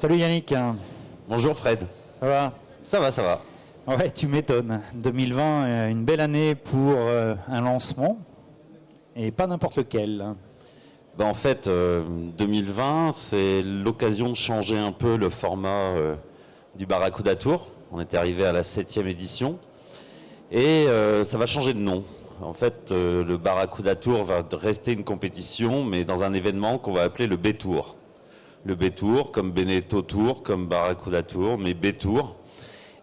Salut Yannick. Bonjour Fred. Ça va? Ça va, ça va. Ouais, tu m'étonnes. 2020, une belle année pour un lancement, et pas n'importe lequel. En fait, 2020, c'est l'occasion de changer un peu le format du Barracuda Tour. On est arrivé à la 7e édition et ça va changer de nom. En fait, le Barracuda Tour va rester une compétition, mais dans un événement qu'on va appeler le B-Tour. Le B-Tour, comme Beneteau Tour, comme Barracuda Tour, mais B-Tour.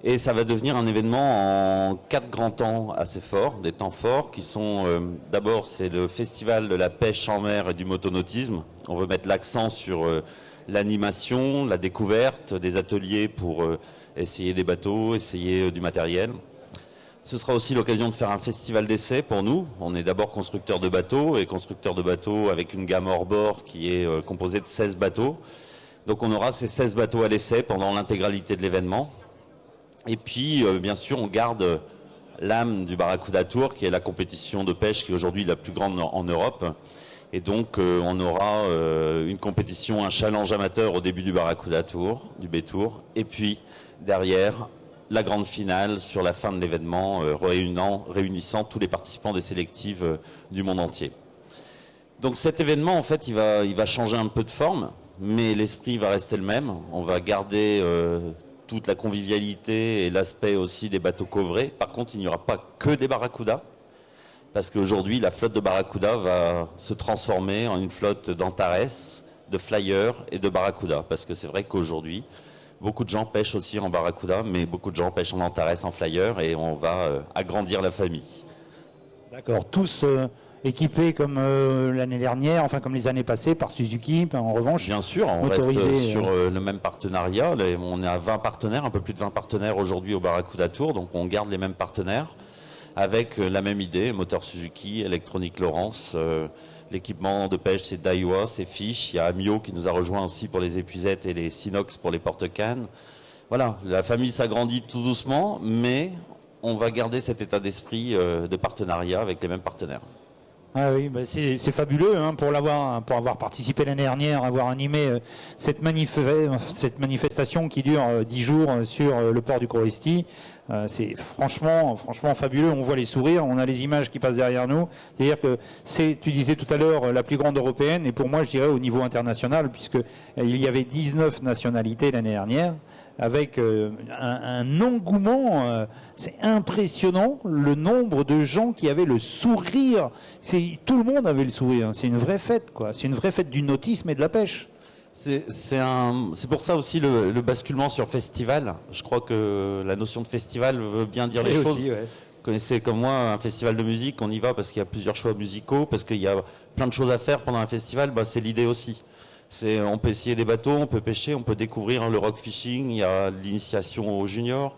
Et ça va devenir un événement en 4 grands temps assez forts, des temps forts qui sont, d'abord c'est le festival de la pêche en mer et du motonautisme. On veut mettre l'accent sur l'animation, la découverte, des ateliers pour essayer des bateaux, essayer du matériel. Ce sera aussi l'occasion de faire un festival d'essais pour nous. On est d'abord constructeur de bateaux et constructeur de bateaux avec une gamme hors bord qui est composée de 16 bateaux. Donc on aura ces 16 bateaux à l'essai pendant l'intégralité de l'événement. Et puis, bien sûr, on garde l'âme du Barracuda Tour, qui est la compétition de pêche qui est aujourd'hui la plus grande en Europe. Et donc, on aura une compétition, un challenge amateur au début du Barracuda Tour, du B-Tour. Et puis, derrière, la grande finale sur la fin de l'événement, réunissant tous les participants des sélectives du monde entier. Donc, cet événement, en fait, il va changer un peu de forme, mais l'esprit va rester le même. On va garder toute la convivialité et l'aspect aussi des bateaux covrés. Par contre, il n'y aura pas que des barracudas, parce qu'aujourd'hui, la flotte de barracuda va se transformer en une flotte d'Antares, de flyers et de barracuda, parce que c'est vrai qu'aujourd'hui, beaucoup de gens pêchent aussi en barracuda, mais beaucoup de gens pêchent en Antares, en flyer, et on va agrandir la famille. D'accord, tous équipés comme l'année dernière, enfin comme les années passées par Suzuki, en revanche. Bien sûr, on reste sur le même partenariat. On est à 20 partenaires, un peu plus de 20 partenaires aujourd'hui au Barracuda Tour, donc on garde les mêmes partenaires avec la même idée, moteur Suzuki, électronique Lawrence, l'équipement de pêche c'est Daiwa, c'est Fish, il y a Amio qui nous a rejoint aussi pour les épuisettes et les Sinox pour les porte-cannes. Voilà, la famille s'agrandit tout doucement, mais on va garder cet état d'esprit de partenariat avec les mêmes partenaires. Ah oui, bah c'est fabuleux pour avoir participé l'année dernière, avoir animé cette manifestation qui dure 10 jours sur le port du Coresti. C'est franchement fabuleux. On voit les sourires, on a les images qui passent derrière nous. C'est-à-dire que tu disais tout à l'heure, la plus grande européenne, et pour moi, je dirais au niveau international, puisque il y avait 19 nationalités l'année dernière, avec un engouement, c'est impressionnant le nombre de gens qui avaient le sourire. Tout le monde avait le sourire. C'est une vraie fête, quoi. C'est une vraie fête du nautisme et de la pêche. C'est pour ça aussi le basculement sur festival. Je crois que la notion de festival veut bien dire les choses. Aussi, ouais. Vous connaissez comme moi un festival de musique, on y va parce qu'il y a plusieurs choix musicaux, parce qu'il y a plein de choses à faire pendant un festival. C'est l'idée aussi. On peut essayer des bateaux, on peut pêcher, on peut découvrir le rock fishing, il y a l'initiation aux juniors.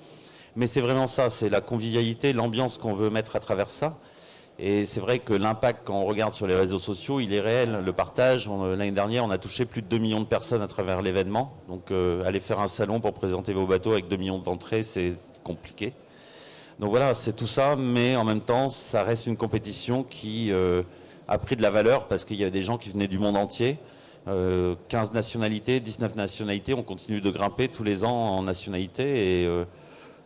Mais c'est vraiment ça, c'est la convivialité, l'ambiance qu'on veut mettre à travers ça. Et c'est vrai que l'impact, quand on regarde sur les réseaux sociaux, il est réel. Le partage, l'année dernière, on a touché plus de 2 millions de personnes à travers l'événement. Donc aller faire un salon pour présenter vos bateaux avec 2 millions d'entrées, c'est compliqué. Donc voilà, c'est tout ça, mais en même temps, ça reste une compétition qui a pris de la valeur parce qu'il y avait des gens qui venaient du monde entier. 15 nationalités, 19 nationalités, on continue de grimper tous les ans en nationalité et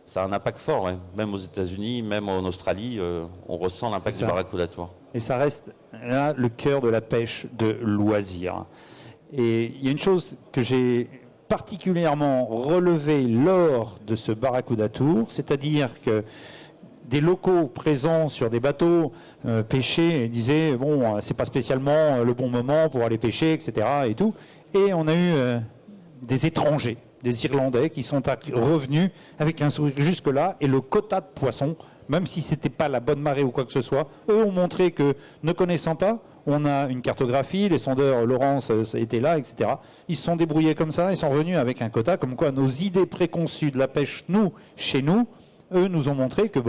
ça a un impact fort, ouais. Même aux États-Unis, même en Australie, on ressent l'impact du Barracuda Tour. Et ça reste là le cœur de la pêche de loisir. Et il y a une chose que j'ai particulièrement relevée lors de ce Barracuda Tour, c'est-à-dire que des locaux présents sur des bateaux pêchés et disaient bon, c'est pas spécialement le bon moment pour aller pêcher, etc. et tout. Et on a eu des étrangers, des Irlandais qui sont revenus avec un sourire jusque-là et le quota de poissons, même si c'était pas la bonne marée ou quoi que ce soit, eux ont montré que, ne connaissant pas, on a une cartographie, les sondeurs Laurence étaient là, etc. Ils se sont débrouillés comme ça, ils sont revenus avec un quota, comme quoi nos idées préconçues de la pêche, chez nous, eux nous ont montré que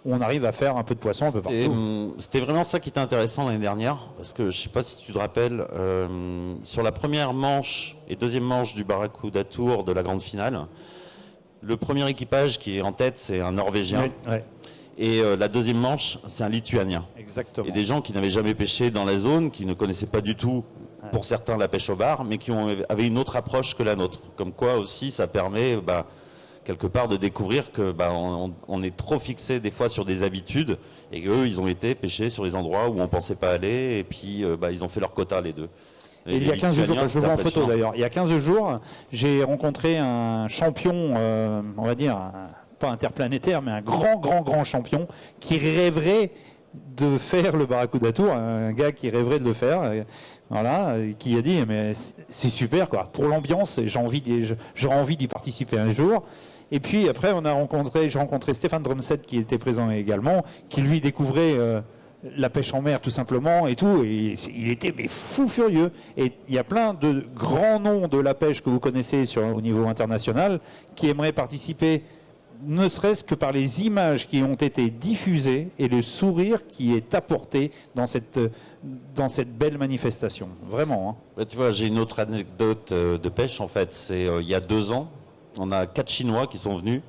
on arrive à faire un peu de poisson un peu partout. C'était vraiment ça qui était intéressant l'année dernière, parce que je ne sais pas si tu te rappelles, sur la première manche et deuxième manche du Barracuda Tour de la grande finale, le premier équipage qui est en tête, c'est un Norvégien. Oui, ouais. Et la deuxième manche, c'est un Lituanien. Exactement. Et des gens qui n'avaient jamais pêché dans la zone, qui ne connaissaient pas du tout pour certains la pêche au bar, mais qui avaient une autre approche que la nôtre. Comme quoi aussi, ça permet quelque part de découvrir que on est trop fixé des fois sur des habitudes, et qu'eux, ils ont été pêcher sur les endroits où on pensait pas aller, et puis ils ont fait leur quota les deux. Et il y a 15 jours, je vous vois en photo d'ailleurs, il y a 15 jours, j'ai rencontré un champion, on va dire, pas interplanétaire, mais un grand champion qui rêverait de faire le Barracuda Tour, un gars qui rêverait de le faire, voilà, qui a dit mais c'est super quoi, pour l'ambiance, j'aurais envie d'y participer un jour. Et puis après j'ai rencontré Stéphane Drumset qui était présent également, qui lui découvrait la pêche en mer tout simplement et tout, et il était fou furieux. Et il y a plein de grands noms de la pêche que vous connaissez au niveau international qui aimeraient participer, ne serait-ce que par les images qui ont été diffusées et le sourire qui est apporté dans cette belle manifestation. Vraiment. Hein. Tu vois, j'ai une autre anecdote de pêche en fait. C'est il y a 2 ans, on a 4 Chinois qui sont venus,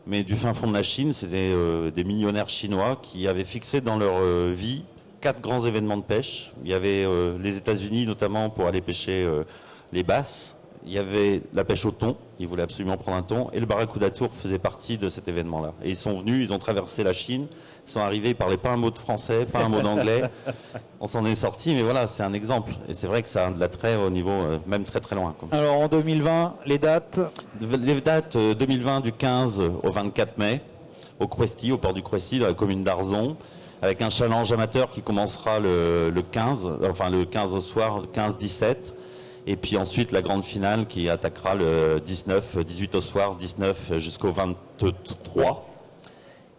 mais du fin fond de la Chine, c'était des millionnaires chinois qui avaient fixé dans leur vie 4 grands événements de pêche. Il y avait les États-Unis notamment pour aller pêcher les basses. Il y avait la pêche au thon, ils voulaient absolument prendre un thon, et le Barracuda Tour faisait partie de cet événement-là. Et ils sont venus, ils ont traversé la Chine, ils sont arrivés, ils parlaient pas un mot de français, pas un mot d'anglais. On s'en est sorti, mais voilà, c'est un exemple. Et c'est vrai que ça a de l'attrait au niveau, même très très loin. Quoi. Alors en 2020, les dates 2020 du 15 au 24 mai, au Cruesti, au port du Cruesti, dans la commune d'Arzon, avec un challenge amateur qui commencera le 15 au soir, 15-17. Et puis ensuite la grande finale qui attaquera le 18 au soir, 19 jusqu'au 23.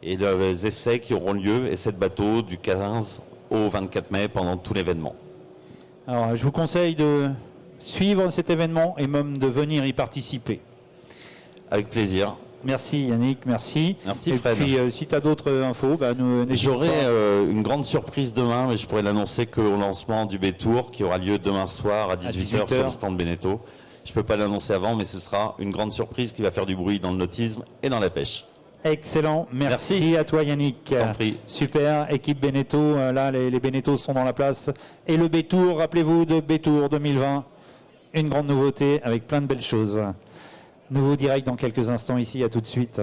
Et les essais qui auront lieu, essais de bateau du 15 au 24 mai pendant tout l'événement. Alors je vous conseille de suivre cet événement et même de venir y participer. Avec plaisir. Merci Yannick, merci. Merci Fred. Et puis si tu as d'autres infos, j'aurai une grande surprise demain, mais je pourrais l'annoncer qu'au lancement du B-Tour qui aura lieu demain soir à 18h sur le stand Beneteau. Je ne peux pas l'annoncer avant, mais ce sera une grande surprise qui va faire du bruit dans le nautisme et dans la pêche. Excellent, merci à toi Yannick. Super, équipe Beneteau, là les Beneteau sont dans la place. Et le B-Tour, rappelez-vous de B-Tour 2020, une grande nouveauté avec plein de belles choses. Nouveau direct dans quelques instants ici, à tout de suite.